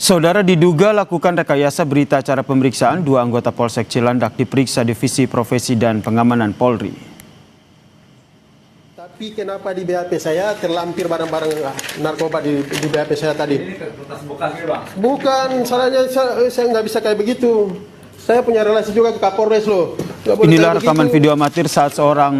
Saudara, diduga lakukan rekayasa berita acara pemeriksaan, dua anggota Polsek Cilandak diperiksa Divisi Profesi dan Pengamanan Polri. Tapi kenapa di BAP saya terlampir barang-barang narkoba di BAP saya tadi? Ini kertas bekasnya, Bang. Bukan, salahnya saya nggak bisa kayak begitu. Saya punya relasi juga ke Kapolres loh. Nggak boleh Inilah kayak rekaman begitu. video amatir saat seorang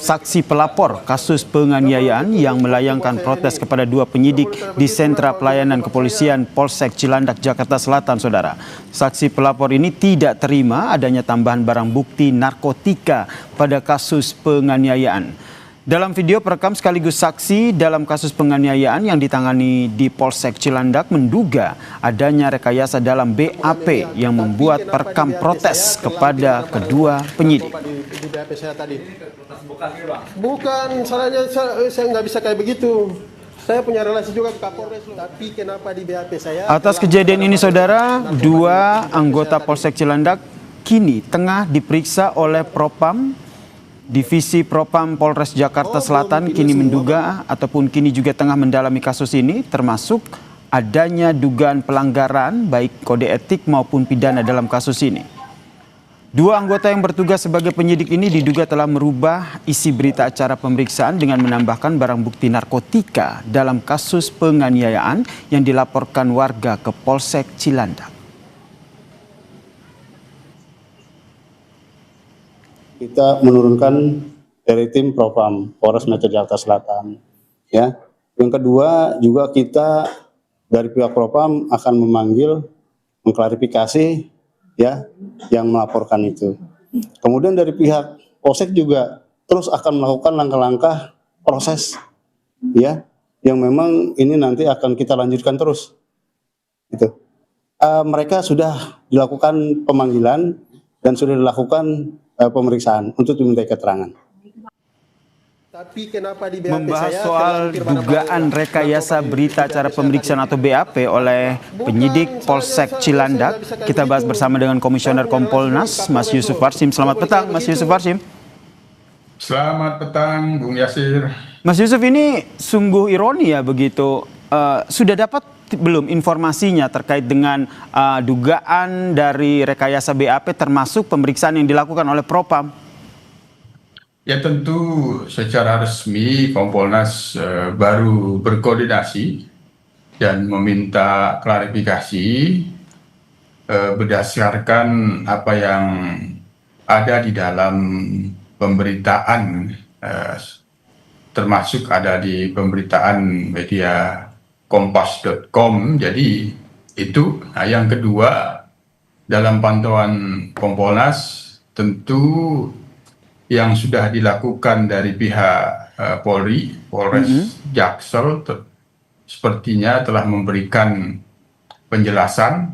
saksi pelapor kasus penganiayaan yang melayangkan protes kepada dua penyidik di Sentra Pelayanan Kepolisian Polsek Cilandak, Jakarta Selatan, saudara. Saksi pelapor ini tidak terima adanya tambahan barang bukti narkotika pada kasus penganiayaan. Dalam video perekam sekaligus saksi dalam kasus penganiayaan yang ditangani di Polsek Cilandak menduga adanya rekayasa dalam BAP yang membuat perekam protes kepada kedua penyidik. Di BAP saya tadi. Ini kertas bekasnya, Bang. Bukan, salahnya saya nggak bisa kayak begitu. Saya punya relasi juga ke Kapolres loh. Tapi kenapa di BAP saya? Atas kejadian ini, saudara, dua anggota Polsek Cilandak kini tengah diperiksa oleh Propam. Divisi Propam Polres Jakarta Selatan kini menduga ataupun kini juga tengah mendalami kasus ini, termasuk adanya dugaan pelanggaran baik kode etik maupun pidana dalam kasus ini. Dua anggota yang bertugas sebagai penyidik ini diduga telah merubah isi berita acara pemeriksaan dengan menambahkan barang bukti narkotika dalam kasus penganiayaan yang dilaporkan warga ke Polsek Cilandak. Kita menurunkan dari tim Propam Polres Metro Jakarta Selatan. Ya, yang kedua juga kita dari pihak Propam akan memanggil, mengklarifikasi ya yang melaporkan itu. Kemudian dari pihak Polsek juga terus akan melakukan langkah-langkah proses ya yang memang ini nanti akan kita lanjutkan terus. Gitu. Mereka sudah dilakukan pemanggilan dan sudah dilakukan pemeriksaan untuk dimintai keterangan. Tapi kenapa di BAP Membahas saya soal terlampir dugaan barang-barang rekayasa narkoba di berita BAP acara saya pemeriksaan tadi? atau BAP oleh penyidik Polsek Cilandak, kita bahas bersama dengan Komisioner Kompolnas, Mas Yusuf Warsim. Selamat petang, Mas Yusuf Warsim. Selamat petang, Bung Yasir. Mas Yusuf, ini sungguh ironi ya begitu. Sudah dapat belum informasinya terkait dengan dugaan dari rekayasa BAP termasuk pemeriksaan yang dilakukan oleh Propam? Ya tentu secara resmi Kompolnas baru berkoordinasi dan meminta klarifikasi berdasarkan apa yang ada di dalam pemberitaan, termasuk ada di pemberitaan media kompas.com. Jadi itu. Nah, yang kedua, dalam pantauan Kompolnas tentu yang sudah dilakukan dari pihak Polri, Polres Jaksel sepertinya telah memberikan penjelasan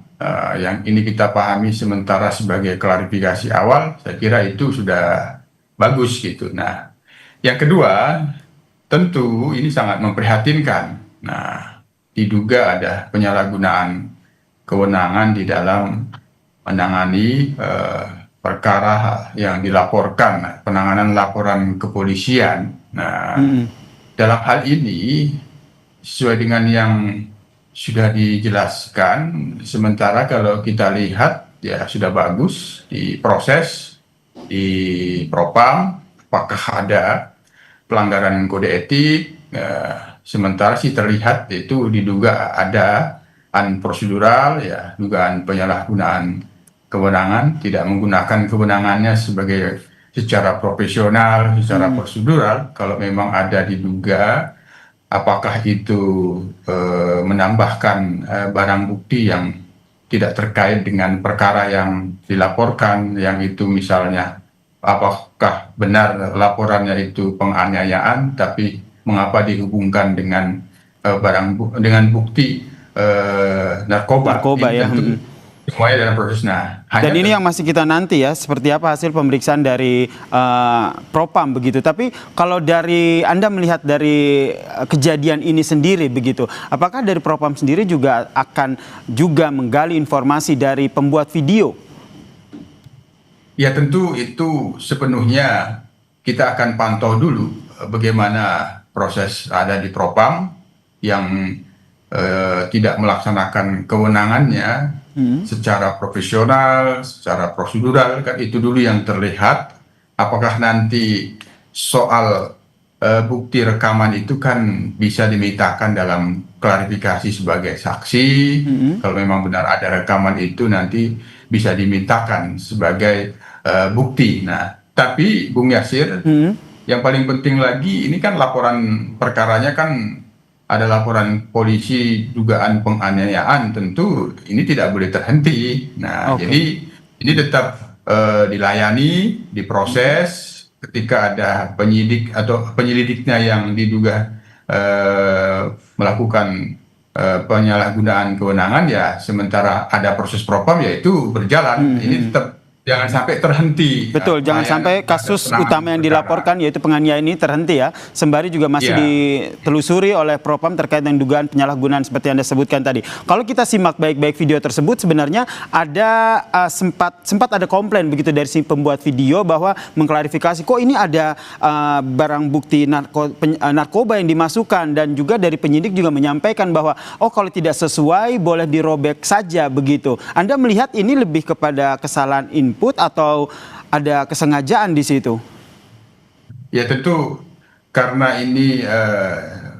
yang ini kita pahami sementara sebagai klarifikasi awal. Saya kira itu sudah bagus gitu. Nah, yang kedua tentu ini sangat memprihatinkan. Nah, diduga ada penyalahgunaan kewenangan di dalam menangani perkara yang dilaporkan, penanganan laporan kepolisian. Nah, dalam hal ini sesuai dengan yang sudah dijelaskan, sementara kalau kita lihat ya sudah bagus diproses di Propam, apakah ada pelanggaran kode etik. Sementara sih terlihat itu diduga ada prosedural ya, dugaan penyalahgunaan kewenangan, tidak menggunakan kewenangannya secara profesional, secara prosedural. Kalau memang ada diduga, apakah itu menambahkan barang bukti yang tidak terkait dengan perkara yang dilaporkan, yang itu misalnya apakah benar laporannya itu penganiayaan, tapi mengapa dihubungkan dengan dengan bukti narkoba Ya. Semuanya dalam proses. Nah, Dan ini yang masih kita nanti ya, seperti apa hasil pemeriksaan dari Propam begitu. Tapi kalau dari Anda melihat dari kejadian ini sendiri begitu, apakah dari Propam sendiri juga akan juga menggali informasi dari pembuat video? Ya tentu itu sepenuhnya kita akan pantau dulu bagaimana proses ada di Propam yang tidak melaksanakan kewenangannya secara profesional, secara prosedural, kan itu dulu yang terlihat. Apakah nanti soal bukti rekaman itu kan bisa dimintakan dalam klarifikasi sebagai saksi. Kalau memang benar ada rekaman itu nanti bisa dimintakan sebagai bukti. Nah, tapi Bung Yasir, yang paling penting lagi ini kan laporan perkaranya kan ada laporan polisi dugaan penganiayaan, tentu ini tidak boleh terhenti. Nah, jadi ini tetap dilayani, diproses. Ketika ada penyidik atau penyelidiknya yang diduga melakukan penyalahgunaan kewenangan, ya sementara ada proses propam yaitu berjalan. Ini tetap jangan sampai terhenti. Betul, jangan sampai kasus utama yang dilaporkan yaitu penganiayaan ini terhenti ya. Sembari juga masih ditelusuri oleh Propam terkait dengan dugaan penyalahgunaan seperti yang Anda sebutkan tadi. Kalau kita simak baik-baik video tersebut, sebenarnya ada sempat ada komplain begitu dari si pembuat video bahwa mengklarifikasi kok ini ada barang bukti narkoba yang dimasukkan, dan juga dari penyidik juga menyampaikan bahwa oh kalau tidak sesuai boleh dirobek saja begitu. Anda melihat ini lebih kepada kesalahan input atau ada kesengajaan di situ? Ya tentu karena ini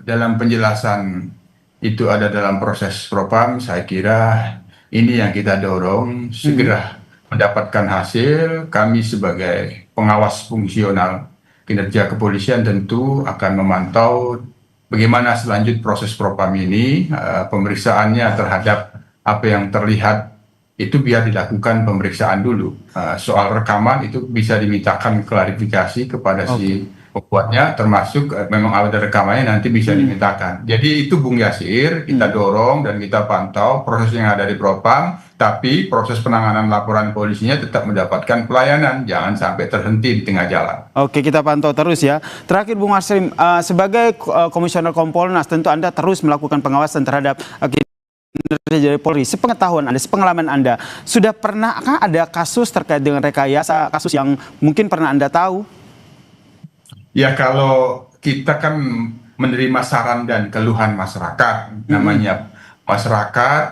dalam penjelasan itu ada dalam proses propam, saya kira ini yang kita dorong segera mendapatkan hasil. Kami sebagai pengawas fungsional kinerja kepolisian tentu akan memantau bagaimana selanjut proses propam ini, pemeriksaannya terhadap apa yang terlihat itu biar dilakukan pemeriksaan dulu. Soal rekaman itu bisa dimintakan klarifikasi kepada si pembuatnya, termasuk memang ada rekamannya nanti bisa dimintakan. Jadi itu Bung Yasir, kita dorong dan kita pantau proses yang ada di Propam, tapi proses penanganan laporan polisinya tetap mendapatkan pelayanan, jangan sampai terhenti di tengah jalan. Oke, kita pantau terus ya. Terakhir Bung Ashrim, sebagai Komisioner Kompolnas tentu Anda terus melakukan pengawasan terhadap dari Polri. Sepengetahuan Anda, sepengalaman Anda, sudah pernahkah ada kasus terkait dengan rekayasa, kasus yang mungkin pernah Anda tahu? Ya kalau kita kan menerima saran dan keluhan masyarakat, namanya masyarakat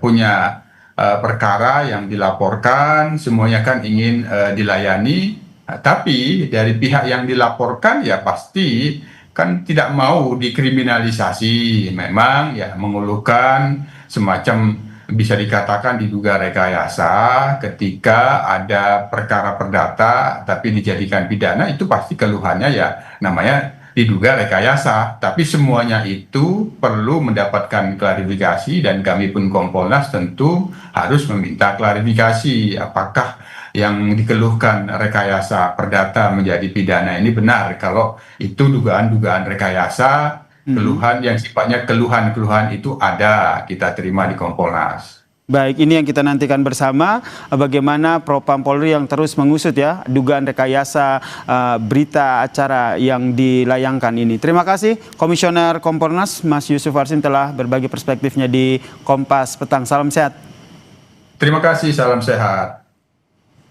punya perkara yang dilaporkan, semuanya kan ingin dilayani, tapi dari pihak yang dilaporkan ya pasti kan tidak mau dikriminalisasi, memang ya mengeluhkan semacam bisa dikatakan diduga rekayasa ketika ada perkara perdata tapi dijadikan pidana, itu pasti keluhannya ya namanya diduga rekayasa. Tapi semuanya itu perlu mendapatkan klarifikasi dan kami pun Kompolnas tentu harus meminta klarifikasi apakah yang dikeluhkan rekayasa perdata menjadi pidana ini benar. Kalau itu dugaan-dugaan rekayasa, keluhan yang sifatnya keluhan-keluhan itu ada, kita terima di Kompolnas. Baik, ini yang kita nantikan bersama, bagaimana Propam Polri yang terus mengusut ya dugaan rekayasa berita acara yang dilayangkan ini. Terima kasih Komisioner Kompolnas Mas Yusuf Warsim telah berbagi perspektifnya di Kompas Petang. Salam sehat. Terima kasih, salam sehat.